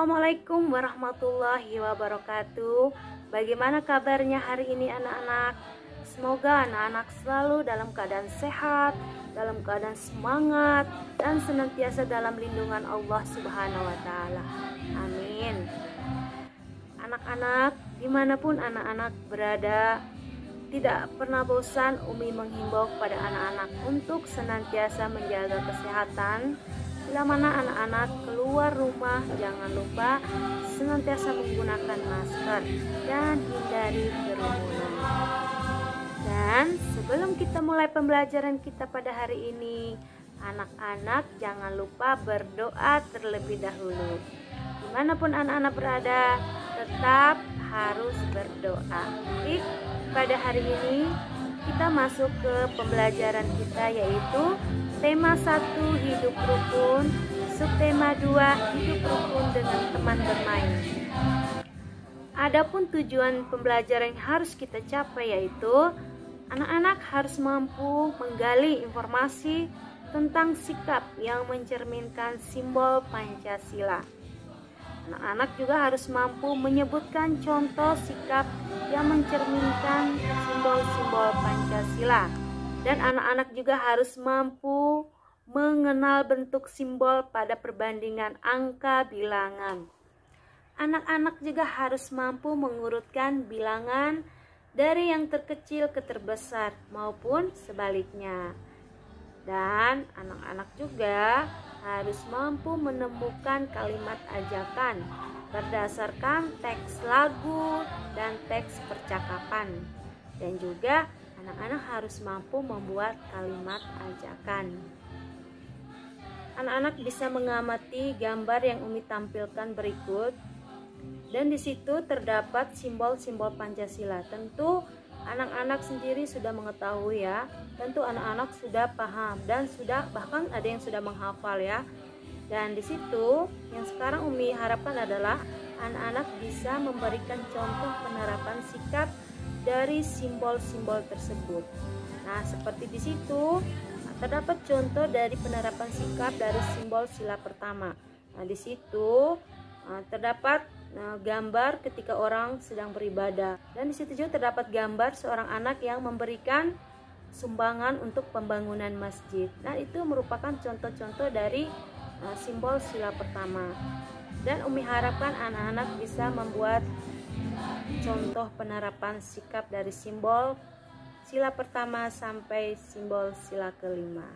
Assalamualaikum warahmatullahi wabarakatuh. Bagaimana kabarnya hari ini anak-anak? Semoga anak-anak selalu dalam keadaan sehat, dalam keadaan semangat, dan senantiasa dalam lindungan Allah Subhanahu wa Ta'ala. Amin. Anak-anak, dimanapun anak-anak berada, tidak pernah bosan Umi menghimbau kepada anak-anak untuk senantiasa menjaga kesehatan. Bila mana anak-anak keluar rumah, jangan lupa senantiasa menggunakan masker dan hindari kerumunan. Dan sebelum kita mulai pembelajaran kita pada hari ini, anak-anak jangan lupa berdoa terlebih dahulu. Dimanapun anak-anak berada, tetap harus berdoa. Baik, pada hari ini kita masuk ke pembelajaran kita, yaitu tema 1 hidup rukun, subtema 2 hidup rukun dengan teman bermain. Adapun tujuan pembelajaran yang harus kita capai, yaitu anak-anak harus mampu menggali informasi tentang sikap yang mencerminkan simbol Pancasila. Anak-anak juga harus mampu menyebutkan contoh sikap yang mencerminkan simbol-simbol Pancasila. Dan anak-anak juga harus mampu mengenal bentuk simbol pada perbandingan angka bilangan. Anak-anak juga harus mampu mengurutkan bilangan dari yang terkecil ke terbesar maupun sebaliknya. Dan anak-anak juga harus mampu menemukan kalimat ajakan berdasarkan teks lagu dan teks percakapan. Dan juga anak-anak harus mampu membuat kalimat ajakan. Anak-anak bisa mengamati gambar yang Umi tampilkan berikut, dan di situ terdapat simbol-simbol Pancasila. Tentu anak-anak sendiri sudah mengetahui ya. Tentu anak-anak sudah paham dan sudah bahkan ada yang sudah menghafal ya. Dan di situ yang sekarang Umi harapkan adalah anak-anak bisa memberikan contoh penerapan sikap dari simbol-simbol tersebut. Nah, seperti di situ terdapat contoh dari penerapan sikap dari simbol sila pertama. Nah, di situ terdapat gambar ketika orang sedang beribadah, dan di situ juga terdapat gambar seorang anak yang memberikan sumbangan untuk pembangunan masjid. Nah, itu merupakan contoh-contoh dari simbol sila pertama. Dan Umi harapkan anak-anak bisa membuat contoh penerapan sikap dari simbol sila pertama sampai simbol sila kelima.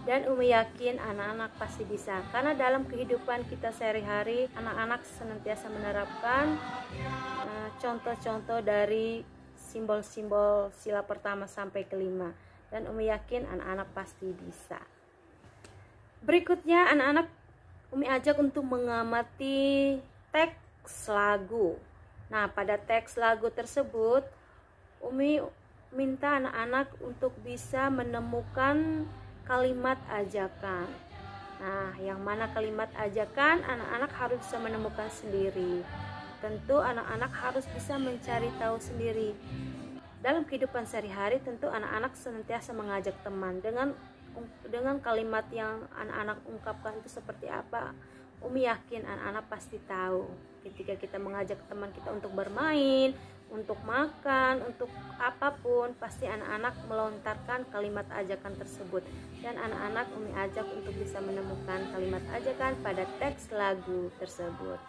Dan Umi yakin anak-anak pasti bisa, karena dalam kehidupan kita sehari-hari anak-anak senantiasa menerapkan contoh-contoh dari simbol-simbol sila pertama sampai kelima. Dan Umi yakin anak-anak pasti bisa. Berikutnya anak-anak Umi ajak untuk mengamati teks lagu. Nah, pada teks lagu tersebut Umi minta anak-anak untuk bisa menemukan kalimat ajakan. Nah, yang mana kalimat ajakan anak-anak harus bisa menemukan sendiri. Tentu anak-anak harus bisa mencari tahu sendiri. Dalam kehidupan sehari-hari tentu anak-anak senantiasa mengajak teman dengan kalimat yang anak-anak ungkapkan itu seperti apa. Umi yakin anak-anak pasti tahu ketika kita mengajak teman kita untuk bermain, untuk makan, untuk apapun, pasti anak-anak melontarkan kalimat ajakan tersebut. Dan anak-anak Umi ajak untuk bisa menemukan kalimat ajakan pada teks lagu tersebut.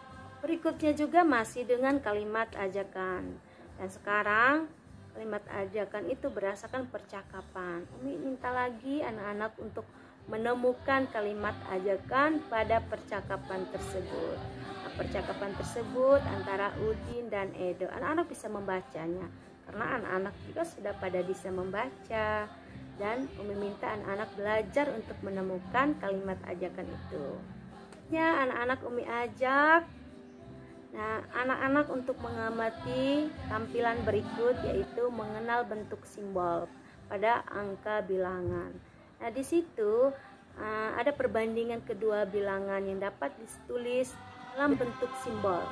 Berikutnya juga masih dengan kalimat ajakan. Dan sekarang kalimat ajakan itu berdasarkan percakapan. Umi minta lagi anak-anak untuk menemukan kalimat ajakan pada percakapan tersebut. Nah, percakapan tersebut antara Udin dan Edo. Anak-anak bisa membacanya karena anak-anak juga sudah pada bisa membaca. Dan Umi minta anak-anak belajar untuk menemukan kalimat ajakan itu. Ya, anak-anak Umi ajak anak-anak untuk mengamati tampilan berikut, yaitu mengenal bentuk simbol pada angka bilangan. Nah, di situ ada perbandingan kedua bilangan yang dapat ditulis dalam bentuk simbol.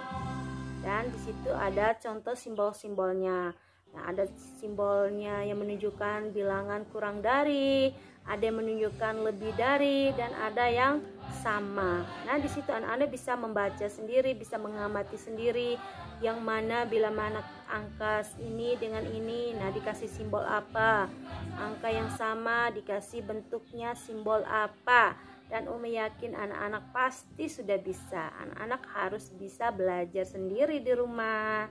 Dan di situ ada contoh simbol-simbolnya. Nah, ada simbolnya yang menunjukkan bilangan kurang dari, ada yang menunjukkan lebih dari, dan ada yang sama. Nah, di situ anak-anak bisa membaca sendiri, bisa mengamati sendiri yang mana bila mana angka ini dengan ini, nah dikasih simbol apa, angka yang sama dikasih bentuknya simbol apa. Dan Umi yakin anak-anak pasti sudah bisa. Anak-anak harus bisa belajar sendiri di rumah.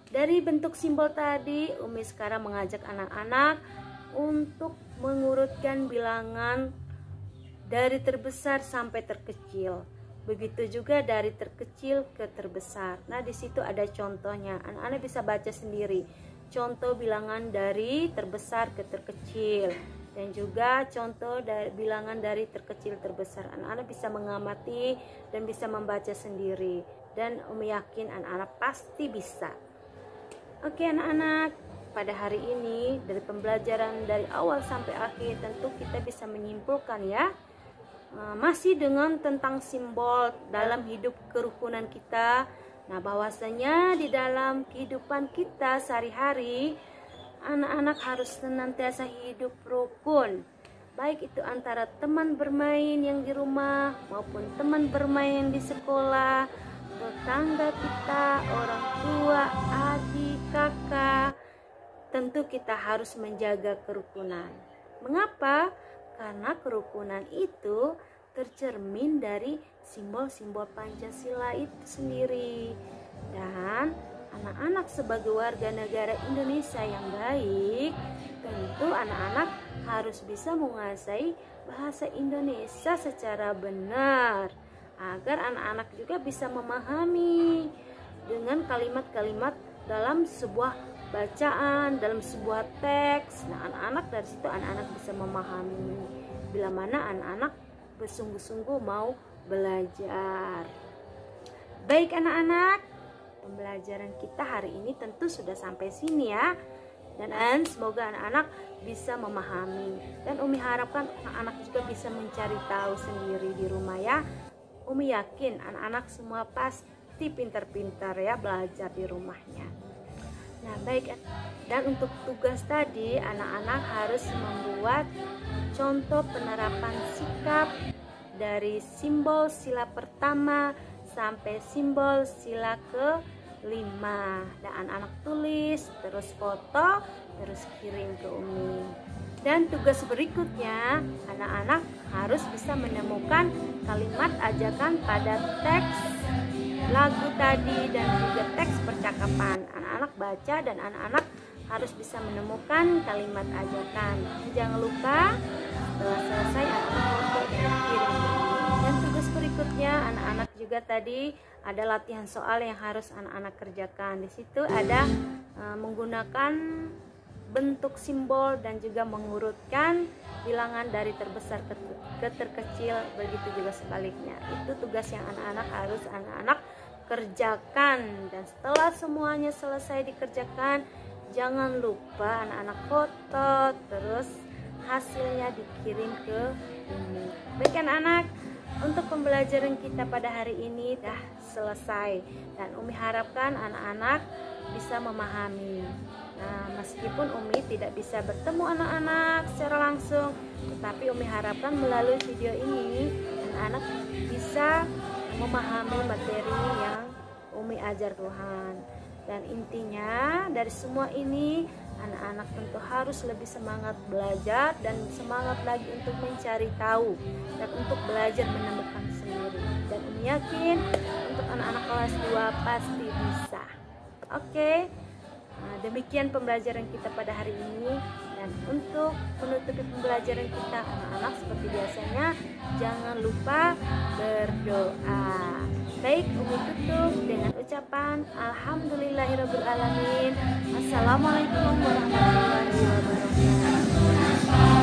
Dari bentuk simbol tadi, Umi sekarang mengajak anak-anak untuk mengurutkan bilangan dari terbesar sampai terkecil. Begitu juga dari terkecil ke terbesar. Nah, di situ ada contohnya. Anak-anak bisa baca sendiri. Contoh bilangan dari terbesar ke terkecil, dan juga contoh dari bilangan dari terkecil terbesar. Anak-anak bisa mengamati dan bisa membaca sendiri. Dan Umi yakin anak-anak pasti bisa. Oke anak-anak, pada hari ini dari pembelajaran dari awal sampai akhir tentu kita bisa menyimpulkan ya, masih dengan tentang simbol dalam hidup kerukunan kita. Nah, bahwasanya di dalam kehidupan kita sehari-hari, anak-anak harus senantiasa hidup rukun, baik itu antara teman bermain yang di rumah maupun teman bermain di sekolah, tetangga kita, orang tua, adik, kakak. Tentu kita harus menjaga kerukunan. Mengapa? Karena kerukunan itu tercermin dari simbol-simbol Pancasila itu sendiri. Dan anak-anak sebagai warga negara Indonesia yang baik, tentu anak-anak harus bisa menguasai bahasa Indonesia secara benar, agar anak-anak juga bisa memahami dengan kalimat-kalimat dalam sebuah bacaan, dalam sebuah teks. Nah, anak-anak dari situ anak-anak bisa memahami bila mana anak-anak bersungguh-sungguh mau belajar. Baik anak-anak, pembelajaran kita hari ini tentu sudah sampai sini ya. Dan semoga anak-anak bisa memahami. Dan Umi harapkan anak-anak juga bisa mencari tahu sendiri di rumah ya. Umi yakin anak-anak semua pasti pintar-pintar ya belajar di rumahnya. Nah baik, dan untuk tugas tadi anak-anak harus membuat contoh penerapan sikap dari simbol sila pertama sampai simbol sila ke-5. Dan anak-anak tulis, terus foto, terus kirim ke Umi. Dan tugas berikutnya, anak-anak harus bisa menemukan kalimat ajakan pada teks lagu tadi dan juga teks percakapan. Anak-anak baca dan anak-anak harus bisa menemukan kalimat ajakan. Jangan lupa setelah selesai anak-anak foto dan kirim. Dan tugas berikutnya anak-anak juga tadi ada latihan soal yang harus anak-anak kerjakan. Di situ ada menggunakan bentuk simbol dan juga mengurutkan bilangan dari terbesar ke terkecil, begitu juga sebaliknya. Itu tugas yang anak-anak harus anak-anak kerjakan. Dan setelah semuanya selesai dikerjakan, jangan lupa anak-anak foto, terus hasilnya dikirim ke Umi. Baik anak-anak, untuk pembelajaran kita pada hari ini dah selesai, dan Umi harapkan anak-anak bisa memahami. Nah, meskipun Umi tidak bisa bertemu anak-anak secara langsung, tetapi Umi harapkan melalui video ini anak-anak bisa memahami materi yang Umi ajar Tuhan. Dan intinya dari semua ini, anak-anak tentu harus lebih semangat belajar dan semangat lagi untuk mencari tahu dan untuk belajar menemukan sendiri. Dan Umi yakin untuk anak-anak kelas 2 pasti bisa. Oke. Nah, demikian pembelajaran kita pada hari ini. Dan untuk menutupi pembelajaran kita anak-anak seperti biasanya, jangan lupa berdoa. Baik, Umi tutup dengan ucapan Alhamdulillahirrabbilalamin. Assalamualaikum warahmatullahi wabarakatuh.